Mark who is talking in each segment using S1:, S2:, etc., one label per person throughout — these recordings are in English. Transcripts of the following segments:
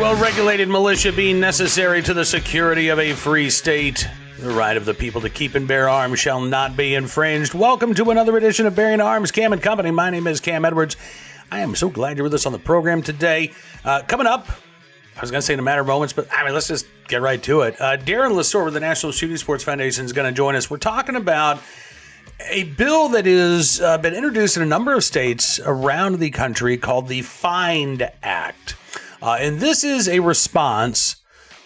S1: well-regulated militia being necessary to the security of a free state. The right of the people to keep and bear arms shall not be infringed. Welcome to another edition of Bearing Arms, Cam and Company. My name is Cam Edwards. I am so glad you're with us on the program today. Coming up, I was going to say in a matter of moments, but let's just get right to it. Darren LaSorte with the National Shooting Sports Foundation is going to join us. We're talking about a bill that has been introduced in a number of states around the country called the FIND Act. And this is a response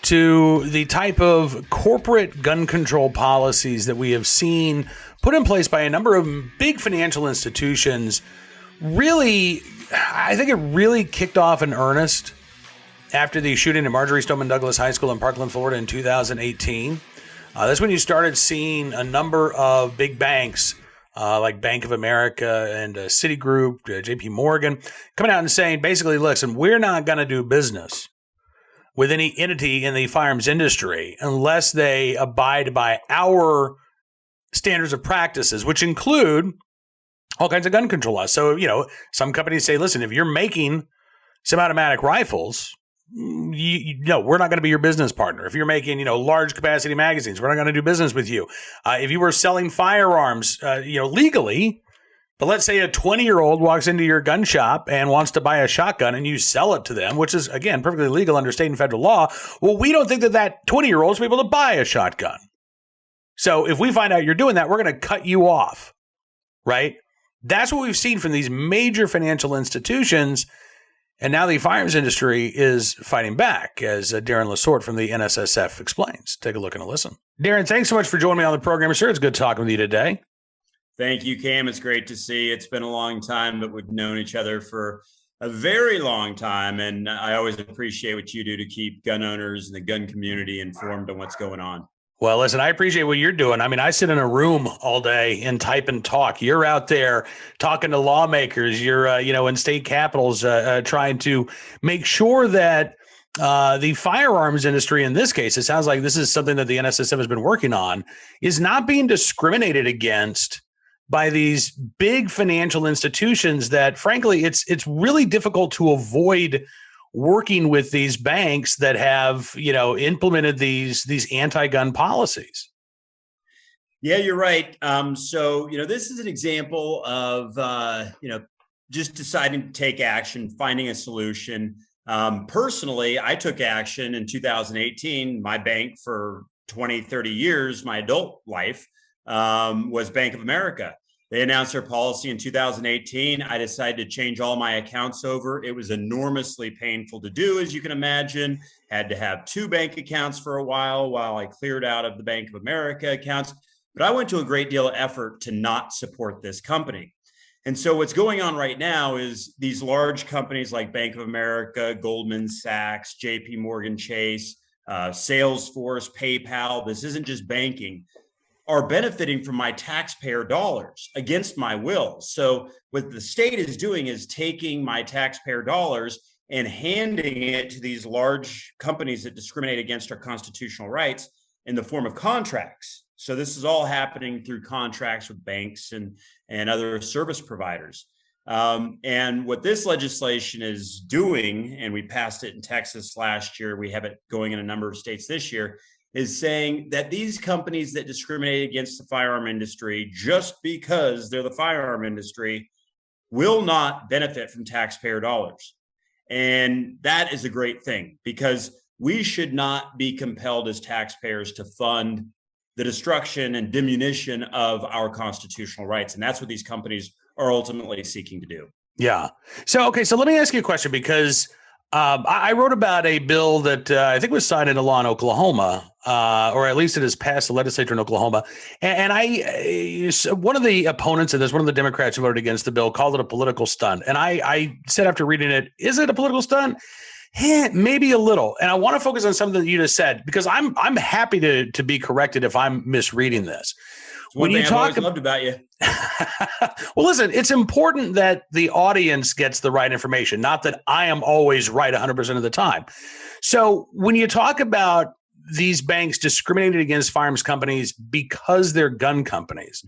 S1: to the type of corporate gun control policies that we have seen put in place by a number of big financial institutions. Really, I think it really kicked off in earnest after the shooting at Marjory Stoneman Douglas High School in Parkland, Florida in 2018. That's when you started seeing a number of big banks like Bank of America and Citigroup, JP Morgan, coming out and saying, basically, listen, we're not going to do business with any entity in the firearms industry unless they abide by our standards of practices, which include all kinds of gun control laws. So, some companies say, listen, if you're making semi-automatic rifles, we're not going to be your business partner. If you're making, large capacity magazines, we're not going to do business with you. If you were selling firearms, legally, but let's say a 20-year-old walks into your gun shop and wants to buy a shotgun and you sell it to them, which is, again, perfectly legal under state and federal law. Well, we don't think that 20-year-old is able to buy a shotgun. So if we find out you're doing that, we're going to cut you off, right? That's what we've seen from these major financial institutions. And now the firearms industry is fighting back, as Darren LaSorte from the NSSF explains. Take a look and a listen. Darren, thanks so much for joining me on the program. Sure, it's good talking with you today.
S2: Thank you, Cam. It's great to see. It's been a long time, but we've known each other for a very long time. And I always appreciate what you do to keep gun owners and the gun community informed on what's going on.
S1: Well, listen, I appreciate what you're doing. I mean, I sit in a room all day and type and talk. You're out there talking to lawmakers. You're, in state capitals trying to make sure that the firearms industry, in this case, it sounds like this is something that the NSSF has been working on, is not being discriminated against by these big financial institutions that, frankly, it's really difficult to avoid working with these banks that have, implemented these anti-gun policies.
S2: Yeah, you're right. So, this is an example of, just deciding to take action, finding a solution. Personally, I took action in 2018. My bank for 20, 30 years, my adult life, was Bank of America. They announced their policy in 2018. I decided to change all my accounts over. It was enormously painful to do, as you can imagine. Had to have two bank accounts for a while I cleared out of the Bank of America accounts. But I went to a great deal of effort to not support this company. And so what's going on right now is these large companies like Bank of America, Goldman Sachs, JP Morgan Chase, Salesforce, PayPal, this isn't just banking, are benefiting from my taxpayer dollars against my will. So what the state is doing is taking my taxpayer dollars and handing it to these large companies that discriminate against our constitutional rights in the form of contracts. So this is all happening through contracts with banks and other service providers. And what this legislation is doing, and we passed it in Texas last year, we have it going in a number of states this year, is saying that these companies that discriminate against the firearm industry just because they're the firearm industry will not benefit from taxpayer dollars. And that is a great thing because we should not be compelled as taxpayers to fund the destruction and diminution of our constitutional rights. And that's what these companies are ultimately seeking to do.
S1: Yeah. So let me ask you a question because I wrote about a bill that I think was signed into law in Oklahoma, or at least it has passed the legislature in Oklahoma. And one of the opponents of this, one of the Democrats who voted against the bill, called it a political stunt. And I said after reading it, is it a political stunt? Maybe a little. And I want to focus on something that you just said, because I'm happy to be corrected if I'm misreading this.
S2: When you talk, I've always loved about you.
S1: Well, listen, it's important that the audience gets the right information, not that I am always right 100% of the time. So when you talk about these banks discriminating against firearms companies because they're gun companies,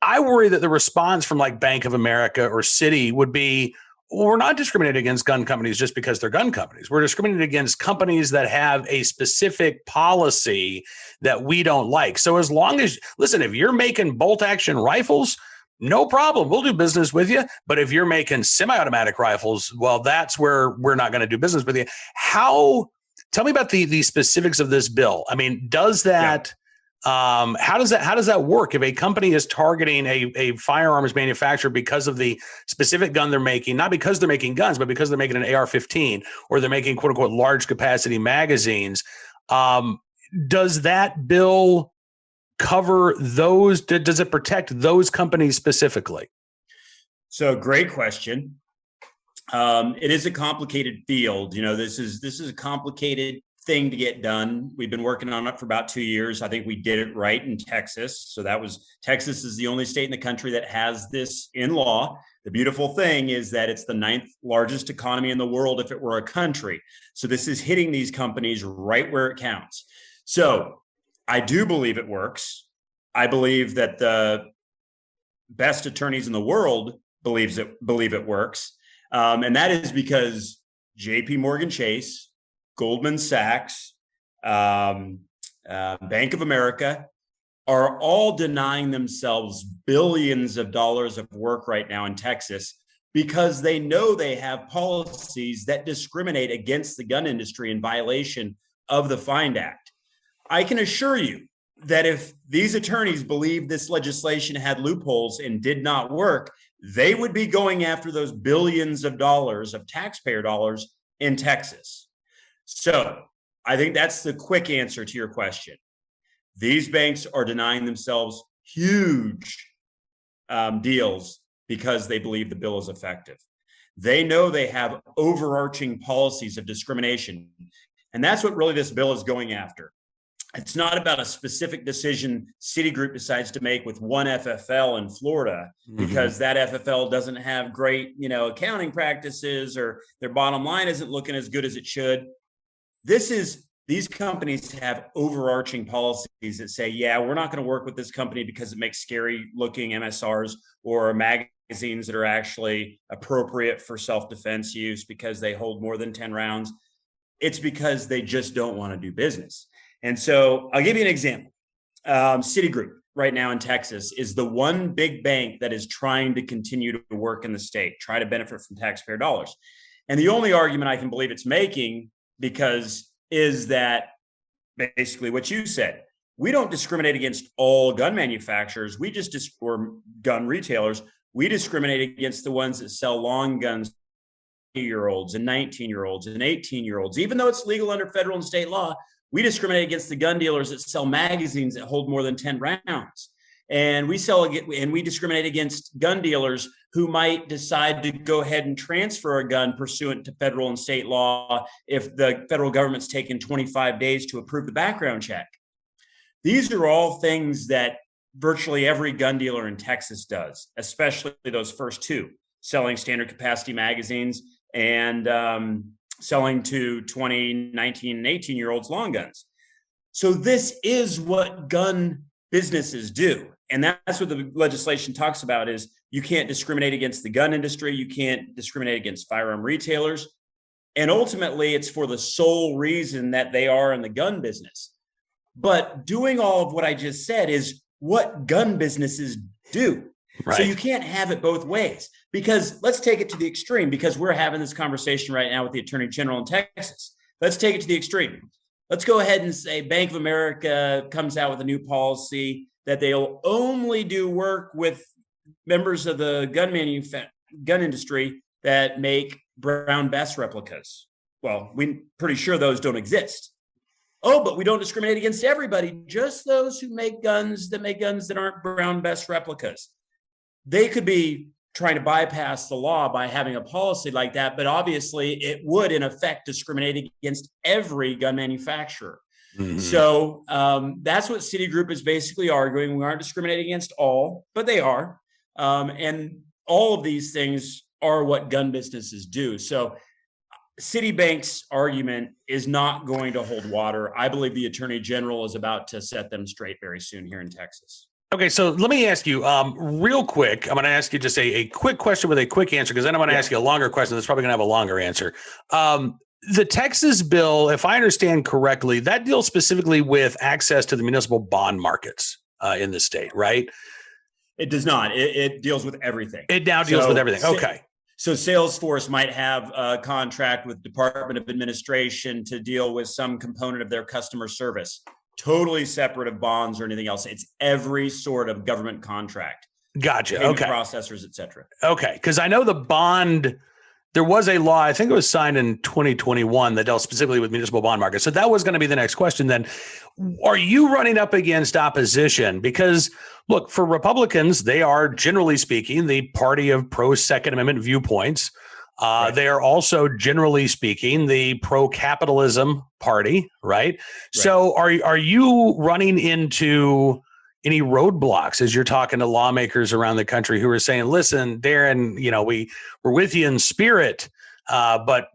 S1: I worry that the response from like Bank of America or Citi would be, we're not discriminating against gun companies just because they're gun companies. We're discriminating against companies that have a specific policy that we don't like. So as long as, listen, if you're making bolt action rifles, no problem. We'll do business with you. But if you're making semi-automatic rifles, well, that's where we're not going to do business with you. Tell me about the specifics of this bill. I mean, does that, how does that work? If a company is targeting a firearms manufacturer because of the specific gun they're making, not because they're making guns, but because they're making an AR-15 or they're making quote unquote large capacity magazines, does that bill cover those? Does it protect those companies specifically?
S2: So great question. It is a complicated field. You know, this is a complicated thing to get done. We've been working on it for about 2 years. I think we did it right in Texas. So Texas is the only state in the country that has this in law. The beautiful thing is that it's the 9th largest economy in the world if it were a country. So this is hitting these companies right where it counts. So I do believe it works. I believe that the best attorneys in the world believe it works. And that is because JP Morgan Chase, Goldman Sachs, Bank of America are all denying themselves billions of dollars of work right now in Texas because they know they have policies that discriminate against the gun industry in violation of the FIND Act. I can assure you that if these attorneys believed this legislation had loopholes and did not work, they would be going after those billions of dollars of taxpayer dollars in Texas. So I think that's the quick answer to your question. These banks are denying themselves huge deals because they believe the bill is effective. They know they have overarching policies of discrimination. And that's what really this bill is going after. It's not about a specific decision Citigroup decides to make with one FFL in Florida because that FFL doesn't have great, accounting practices or their bottom line isn't looking as good as it should. These companies have overarching policies that say, yeah, we're not going to work with this company because it makes scary looking MSRs or magazines that are actually appropriate for self-defense use because they hold more than 10 rounds. It's because they just don't want to do business. And so I'll give you an example. Citigroup right now in Texas is the one big bank that is trying to continue to work in the state, try to benefit from taxpayer dollars. And the only argument I can believe it's making is that basically what you said. We don't discriminate against all gun manufacturers. Or gun retailers. We discriminate against the ones that sell long guns, 20-year-olds and 19-year-olds and 18-year-olds. Even though it's legal under federal and state law, we discriminate against the gun dealers that sell magazines that hold more than 10 rounds. And we discriminate against gun dealers who might decide to go ahead and transfer a gun pursuant to federal and state law if the federal government's taken 25 days to approve the background check. These are all things that virtually every gun dealer in Texas does, especially those first two, selling standard capacity magazines and selling to 20, 19, and 18-year-olds long guns. So this is what gun businesses do. And that's what the legislation talks about is you can't discriminate against the gun industry. You can't discriminate against firearm retailers. And ultimately, it's for the sole reason that they are in the gun business. But doing all of what I just said is what gun businesses do. Right. So you can't have it both ways, because let's take it to the extreme, because we're having this conversation right now with the Attorney General in Texas. Let's take it to the extreme. Let's go ahead and say Bank of America comes out with a new policy that they'll only do work with members of the gun industry that make Brown Bess replicas. Well, we're pretty sure those don't exist. Oh, but we don't discriminate against everybody, just those who make guns that aren't Brown Bess replicas. They could be trying to bypass the law by having a policy like that, but obviously it would, in effect, discriminate against every gun manufacturer. Mm-hmm. So that's what Citigroup is basically arguing. We aren't discriminating against all, but they are. And all of these things are what gun businesses do. So Citibank's argument is not going to hold water. I believe the Attorney General is about to set them straight very soon here in Texas.
S1: Okay, so let me ask you real quick. I'm going to ask you just a quick question with a quick answer, because then I'm going to ask you a longer question that's probably going to have a longer answer. The Texas bill, if I understand correctly, that deals specifically with access to the municipal bond markets in the state, right?
S2: It does not. It deals with everything.
S1: It now deals with everything. Okay.
S2: So Salesforce might have a contract with Department of Administration to deal with some component of their customer service, totally separate of bonds or anything else. It's every sort of government contract.
S1: Gotcha.
S2: Payment
S1: Okay.
S2: processors, et cetera.
S1: Okay. Because I know the bond, there was a law, I think it was signed in 2021 that dealt specifically with municipal bond markets. So that was going to be the next question then. Are you running up against opposition? Because look, for Republicans, they are generally speaking the party of pro-Second Amendment viewpoints. Right. They are also generally speaking the pro-capitalism party, right? So are you running into any roadblocks as you're talking to lawmakers around the country who are saying, listen, Darren, we're with you in spirit, but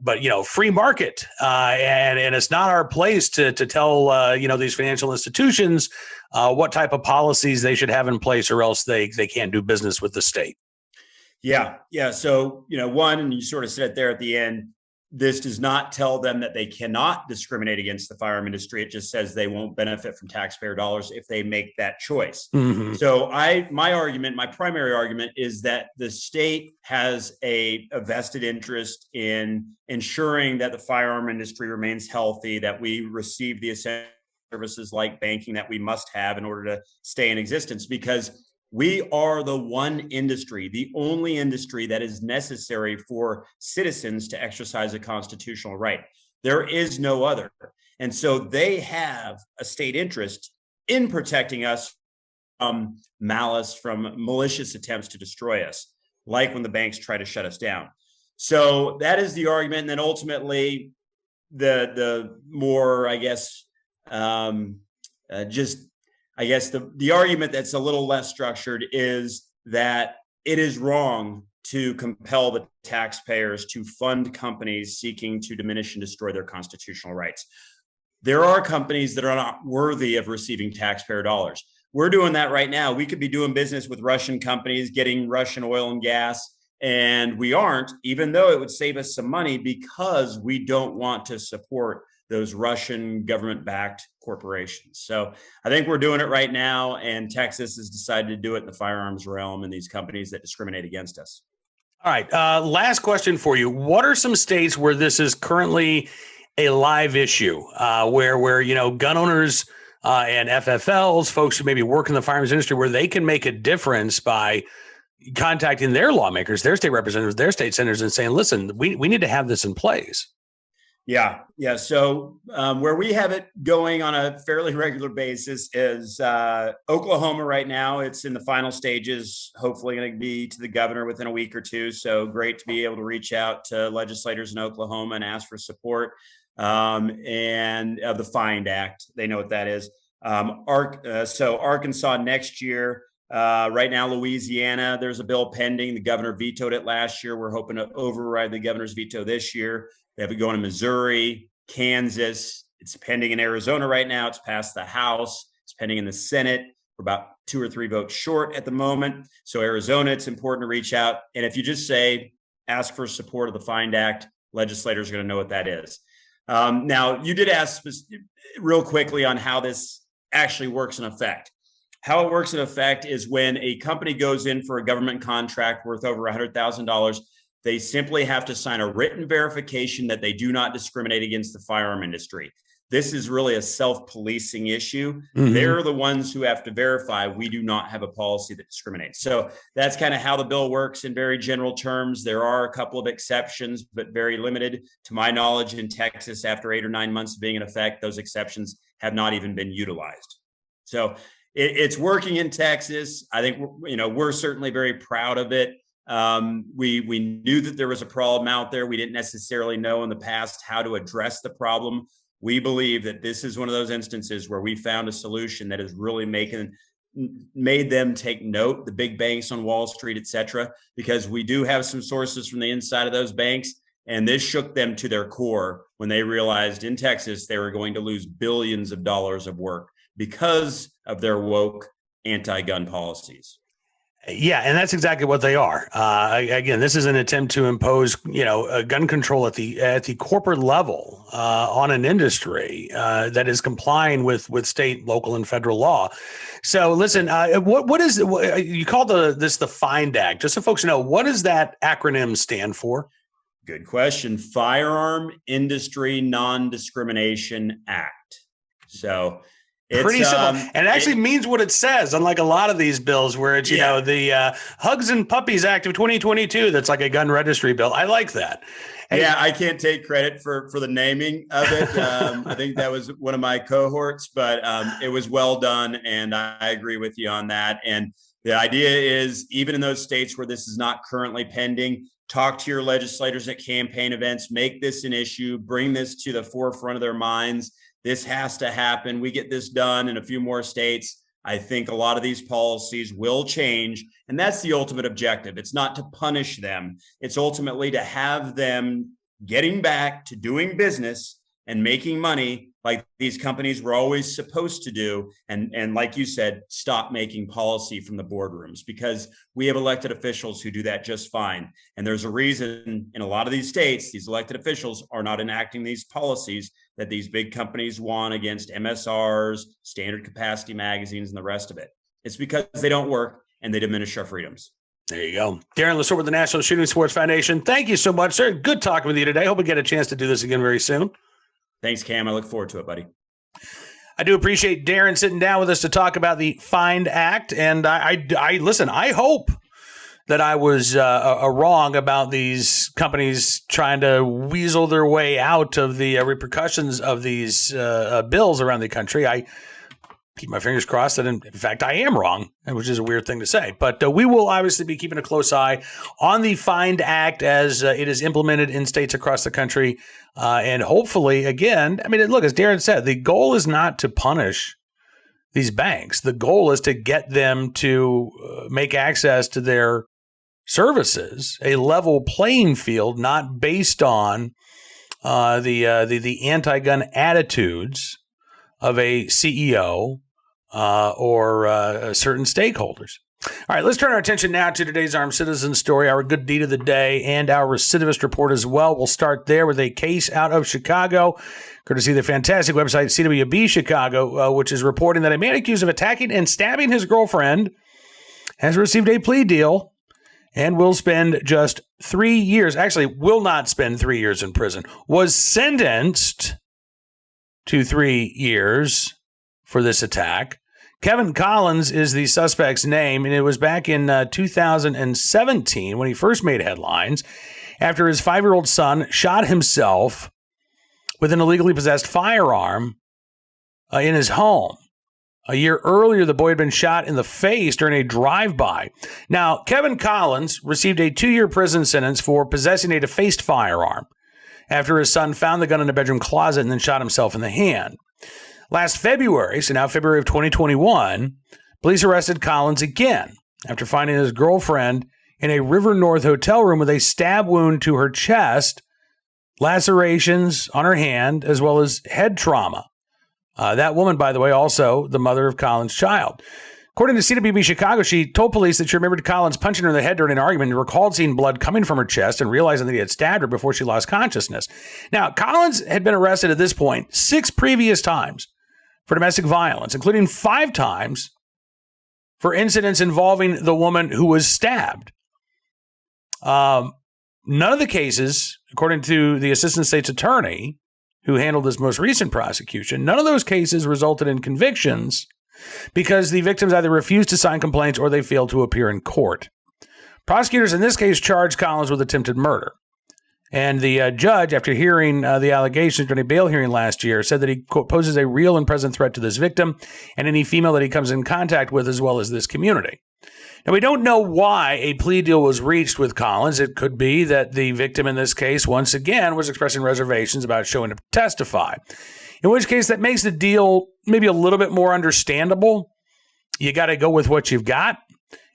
S1: free market, and it's not our place to tell these financial institutions what type of policies they should have in place, or else they can't do business with the state.
S2: Yeah. So one, and you sort of said it there at the end, this does not tell them that they cannot discriminate against the firearm industry. It just says they won't benefit from taxpayer dollars if they make that choice. Mm-hmm. So my primary argument is that the state has a vested interest in ensuring that the firearm industry remains healthy, that we receive the essential services like banking that we must have in order to stay in existence, because we are the one industry, the only industry that is necessary for citizens to exercise a constitutional right. There is no other. And so they have a state interest in protecting us from malice, from malicious attempts to destroy us, like when the banks try to shut us down. So that is the argument. And then ultimately, the more, the argument that's a little less structured is that it is wrong to compel the taxpayers to fund companies seeking to diminish and destroy their constitutional rights. There are companies that are not worthy of receiving taxpayer dollars. We're doing that right now. We could be doing business with Russian companies, getting Russian oil and gas, and we aren't, even though it would save us some money, because we don't want to support those Russian government-backed corporations. So I think we're doing it right now, and Texas has decided to do it in the firearms realm and these companies that discriminate against us.
S1: All right. Last question for you. What are some states where this is currently a live issue, where gun owners and FFLs, folks who maybe work in the firearms industry, where they can make a difference by contacting their lawmakers, their state representatives, their state senators, and saying, listen, we need to have this in place?
S2: Yeah. So where we have it going on a fairly regular basis is Oklahoma right now. It's in the final stages, hopefully going to be to the governor within a week or two. So great to be able to reach out to legislators in Oklahoma and ask for support and of the FIND Act. They know what that is. So Arkansas next year. Right now, Louisiana, there's a bill pending. The governor vetoed it last year. We're hoping to override the governor's veto this year. They have it going to Missouri, Kansas. It's pending in Arizona right now. It's passed the House. It's pending in the Senate. We're about 2 or 3 votes short at the moment. So Arizona, it's important to reach out. And if you just ask for support of the FIND Act, legislators are going to know what that is. Now, you did ask real quickly on how this actually works in effect. How it works in effect is when a company goes in for a government contract worth over $100,000, they simply have to sign a written verification that they do not discriminate against the firearm industry. This is really a self-policing issue. Mm-hmm. They're the ones who have to verify we do not have a policy that discriminates. So that's kind of how the bill works in very general terms. There are a couple of exceptions, but very limited. To my knowledge, in Texas, after 8 or 9 months of being in effect, those exceptions have not even been utilized. So it's working in Texas. I think we're certainly very proud of it. We knew that there was a problem out there. We didn't necessarily know in the past how to address the problem. We believe that this is one of those instances where we found a solution that has really made them take note, the big banks on Wall Street, et cetera, because we do have some sources from the inside of those banks. And this shook them to their core when they realized in Texas they were going to lose billions of dollars of work because of their woke anti-gun policies.
S1: Yeah, and that's exactly what they are. Again, this is an attempt to impose, gun control at the corporate level on an industry that is complying with state, local, and federal law. So, listen, what is you call this the FIND Act? Just so folks know, what does that acronym stand for?
S2: Good question. Firearm Industry Non-Discrimination Act. So. It's
S1: pretty simple, and it actually means what it says, unlike a lot of these bills where it's, the Hugs and Puppies Act of 2022 that's like a gun registry bill. I like that.
S2: Hey, yeah, I can't take credit for the naming of it. I think that was one of my cohorts, but it was well done, and I agree with you on that. And the idea is, even in those states where this is not currently pending, talk to your legislators at campaign events, make this an issue, bring this to the forefront of their minds. This has to happen. We get this done in a few more states. I think a lot of these policies will change. And that's the ultimate objective. It's not to punish them. It's ultimately to have them getting back to doing business and making money like these companies were always supposed to do. And like you said, stop making policy from the boardrooms, because we have elected officials who do that just fine. And there's a reason in a lot of these states, these elected officials are not enacting these policies that these big companies want against MSRs, standard capacity magazines, and the rest of it. It's because they don't work and they diminish our freedoms.
S1: There you go. Darren LaSorte with the National Shooting Sports Foundation. Thank you so much, sir. Good talking with you today. Hope we get a chance to do this again very soon.
S2: Thanks, Cam. I look forward to it, buddy.
S1: I do appreciate Darren sitting down with us to talk about the FIND Act. And I listen, I hope that I was wrong about these companies trying to weasel their way out of the repercussions of these bills around the country. I keep my fingers crossed that, in fact, I am wrong, which is a weird thing to say. But we will obviously be keeping a close eye on the FIND Act as it is implemented in states across the country. And hopefully, again, I mean, look, as Darren said, the goal is not to punish these banks. The goal is to get them to make access to their services a level playing field, not based on the anti-gun attitudes of a CEO or certain stakeholders. All right, let's turn our attention now to today's Armed Citizen story, our good deed of the day, and our recidivist report as well. We'll start there with a case out of Chicago, courtesy of the fantastic website CWB Chicago, which is reporting that a man accused of attacking and stabbing his girlfriend has received a plea deal and will spend just 3 years, actually will not spend 3 years in prison, was sentenced to 3 years for this attack. Kevin Collins is the suspect's name, and it was back in 2017 when he first made headlines after his 5-year-old son shot himself with an illegally possessed firearm in his home. A year earlier, the boy had been shot in the face during a drive-by. Now, Kevin Collins received a 2-year prison sentence for possessing a defaced firearm after his son found the gun in a bedroom closet and then shot himself in the hand. Last February, so now February of 2021, police arrested Collins again after finding his girlfriend in a River North hotel room with a stab wound to her chest, lacerations on her hand, as well as head trauma. That woman, by the way, also the mother of Collins' child. According to CWB Chicago, she told police that she remembered Collins punching her in the head during an argument and recalled seeing blood coming from her chest and realizing that he had stabbed her before she lost consciousness. Now, Collins had been arrested at this point 6 previous times for domestic violence, including 5 times for incidents involving the woman who was stabbed. None of the cases, according to the assistant state's attorney who handled this most recent prosecution, none of those cases resulted in convictions because the victims either refused to sign complaints or they failed to appear in court. Prosecutors in this case charged Collins with attempted murder. And the judge, after hearing the allegations during a bail hearing last year, said that he, quote, poses a real and present threat to this victim and any female that he comes in contact with, as well as this community. Now, we don't know why a plea deal was reached with Collins. It could be that the victim in this case, once again, was expressing reservations about showing up to testify, in which case that makes the deal maybe a little bit more understandable. You got to go with what you've got.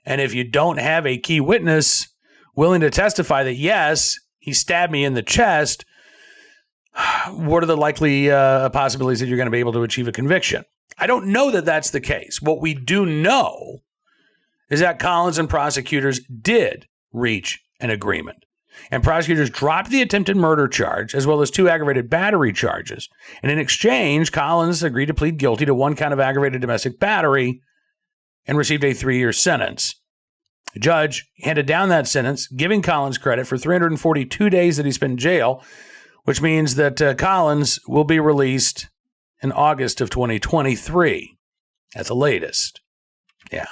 S1: And if you don't have a key witness willing to testify that, yes, he stabbed me in the chest, what are the likely possibilities that you're going to be able to achieve a conviction? I don't know that that's the case. What we do know is that Collins and prosecutors did reach an agreement. And prosecutors dropped the attempted murder charge as well as 2 aggravated battery charges. And in exchange, Collins agreed to plead guilty to 1 count of aggravated domestic battery and received a 3-year sentence. The judge handed down that sentence, giving Collins credit for 342 days that he spent in jail, which means that Collins will be released in August of 2023 at the latest. Yeah.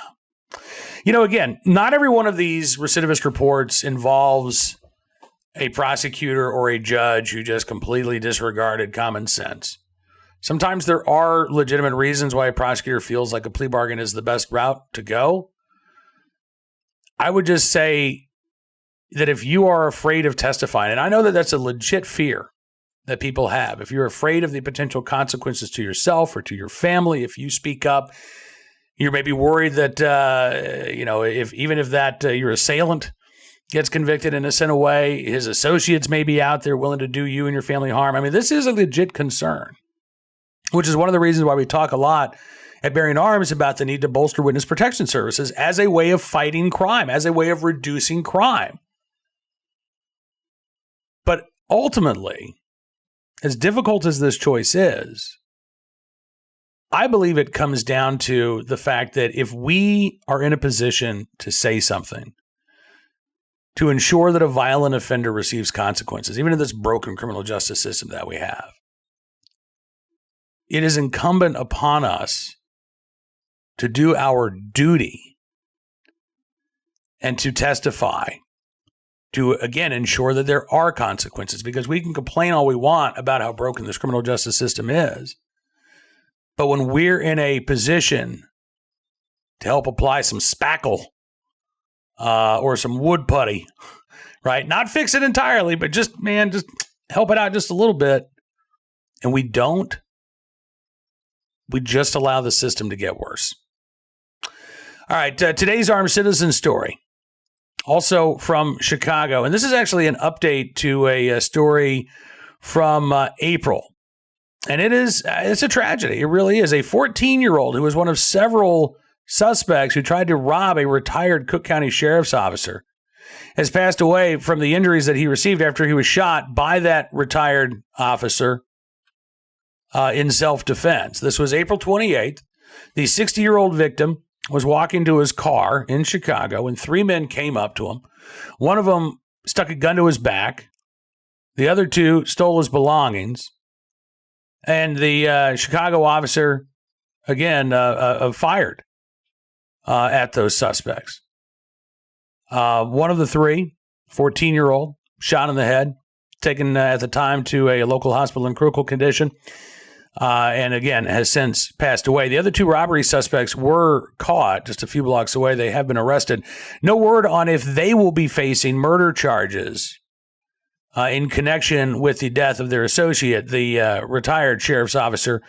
S1: Again, not every one of these recidivist reports involves a prosecutor or a judge who just completely disregarded common sense. Sometimes there are legitimate reasons why a prosecutor feels like a plea bargain is the best route to go. I would just say that if you are afraid of testifying, and I know that that's a legit fear that people have, if you're afraid of the potential consequences to yourself or to your family, if you speak up, you're maybe worried that, if your assailant gets convicted and is sent away, his associates may be out there willing to do you and your family harm. I mean, this is a legit concern, which is one of the reasons why we talk a lot at Bearing Arms about the need to bolster witness protection services as a way of fighting crime, as a way of reducing crime. But ultimately, as difficult as this choice is, I believe it comes down to the fact that if we are in a position to say something, to ensure that a violent offender receives consequences, even in this broken criminal justice system that we have, it is incumbent upon us to do our duty and to testify, to, again, ensure that there are consequences, because we can complain all we want about how broken this criminal justice system is. But when we're in a position to help apply some spackle or some wood putty, right? Not fix it entirely, but just help it out just a little bit. And we just allow the system to get worse. All right, today's armed citizen story, also from Chicago. And this is actually an update to a story from April. And it's a tragedy. It really is. A 14-year-old who was one of several suspects who tried to rob a retired Cook County Sheriff's officer has passed away from the injuries that he received after he was shot by that retired officer in self-defense. This was April 28th. The 60-year-old victim was walking to his car in Chicago when 3 men came up to him. One of them stuck a gun to his back. The other 2 stole his belongings. And the Chicago officer, again, fired at those suspects. One of the 3, 14-year-old, shot in the head, taken at the time to a local hospital in critical condition, and again, has since passed away. The other 2 robbery suspects were caught just a few blocks away. They have been arrested. No word on if they will be facing murder charges in connection with the death of their associate. The retired sheriff's officer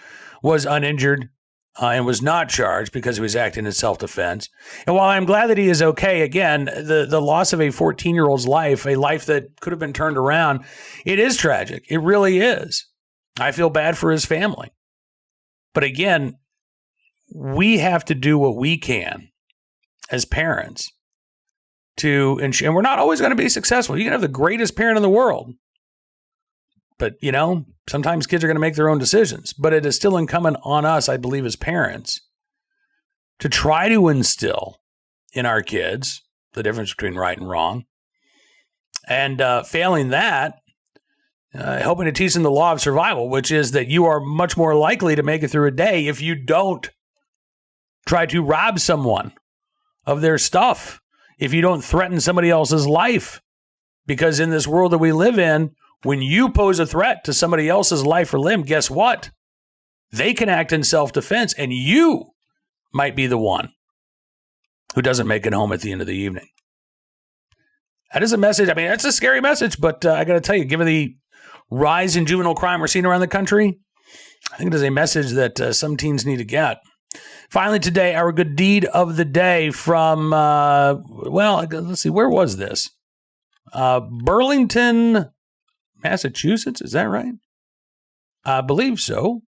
S1: was uninjured and was not charged because he was acting in self-defense. And while I'm glad that he is okay, again, the loss of a 14-year-old's life, a life that could have been turned around, it is tragic. It really is. I feel bad for his family. But again, we have to do what we can as parents to ensure, and we're not always going to be successful. You can have the greatest parent in the world, but sometimes kids are going to make their own decisions. But it is still incumbent on us, I believe, as parents, to try to instill in our kids the difference between right and wrong. And failing that, helping to teach them the law of survival, which is that you are much more likely to make it through a day if you don't try to rob someone of their stuff, if you don't threaten somebody else's life. Because in this world that we live in, when you pose a threat to somebody else's life or limb, guess what? They can act in self-defense, and you might be the one who doesn't make it home at the end of the evening. That is a message. I mean, that's a scary message, but I got to tell you, given the rise in juvenile crime we're seeing around the country, I think it is a message that some teens need to get. Finally, today, our good deed of the day from, let's see, where was this? Burlington, Massachusetts, is that right? I believe so.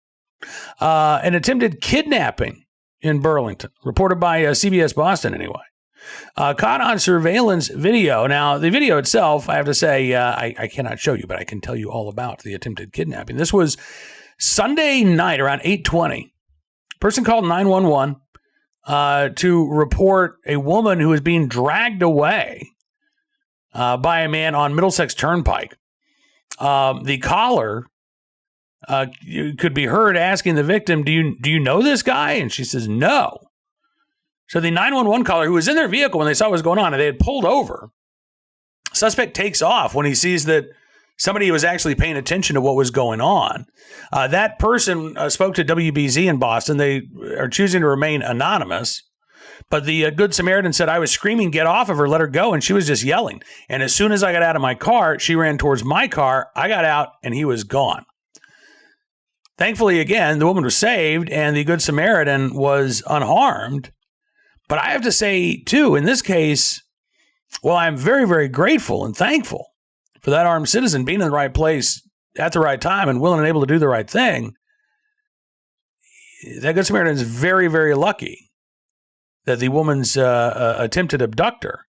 S1: An attempted kidnapping in Burlington, reported by CBS Boston anyway. Caught on surveillance video. Now, the video itself, I have to say, I cannot show you, but I can tell you all about the attempted kidnapping. This was Sunday night around 8:20. Person called 911 to report a woman who was being dragged away by a man on Middlesex Turnpike. The caller could be heard asking the victim, do you know this guy? And she says, no. So the 911 caller, who was in their vehicle when they saw what was going on, and they had pulled over, suspect takes off when he sees that somebody was actually paying attention to what was going on. That person spoke to WBZ in Boston. They are choosing to remain anonymous. But the Good Samaritan said, I was screaming, get off of her, let her go. And she was just yelling. And as soon as I got out of my car, she ran towards my car. I got out and he was gone. Thankfully, again, the woman was saved and the Good Samaritan was unharmed. But I have to say, too, in this case, well, I'm very, very grateful and thankful for that armed citizen being in the right place at the right time and willing and able to do the right thing. That Good Samaritan is very, very lucky that the woman's attempted abductor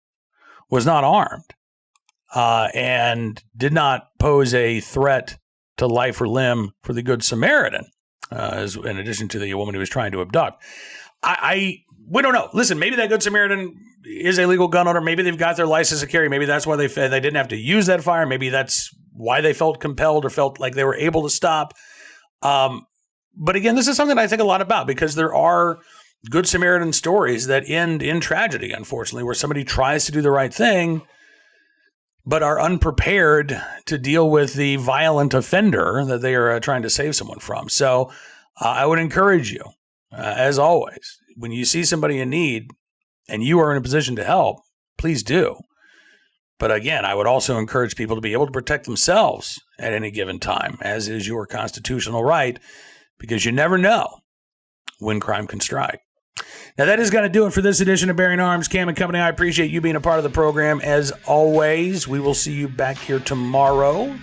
S1: was not armed and did not pose a threat to life or limb for the Good Samaritan, in addition to the woman who was trying to abduct. We don't know. Listen, maybe that Good Samaritan is a legal gun owner. Maybe they've got their license to carry. Maybe that's why they didn't have to use that firearm. Maybe that's why they felt compelled or felt like they were able to stop. But again, this is something I think a lot about because there are Good Samaritan stories that end in tragedy, unfortunately, where somebody tries to do the right thing but are unprepared to deal with the violent offender that they are trying to save someone from. So I would encourage you, as always, when you see somebody in need and you are in a position to help, please do. But again, I would also encourage people to be able to protect themselves at any given time, as is your constitutional right, because you never know when crime can strike. Now, that is going to do it for this edition of Bearing Arms. Cam and Company, I appreciate you being a part of the program. As always, we will see you back here tomorrow.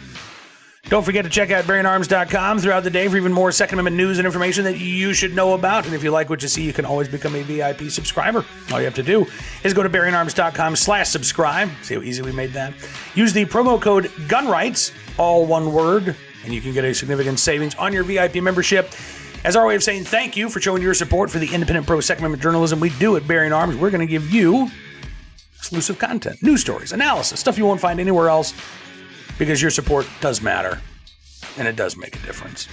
S1: Don't forget to check out BearingArms.com throughout the day for even more Second Amendment news and information that you should know about. And if you like what you see, you can always become a VIP subscriber. All you have to do is go to BearingArms.com/subscribe. See how easy we made that? Use the promo code GUNRIGHTS, all one word, and you can get a significant savings on your VIP membership. As our way of saying thank you for showing your support for the independent pro-Second Amendment journalism we do at Bearing Arms, we're going to give you exclusive content, news stories, analysis, stuff you won't find anywhere else, because your support does matter, and it does make a difference.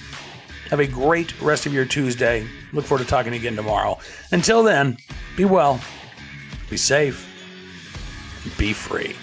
S1: Have a great rest of your Tuesday. Look forward to talking again tomorrow. Until then, be well, be safe, and be free.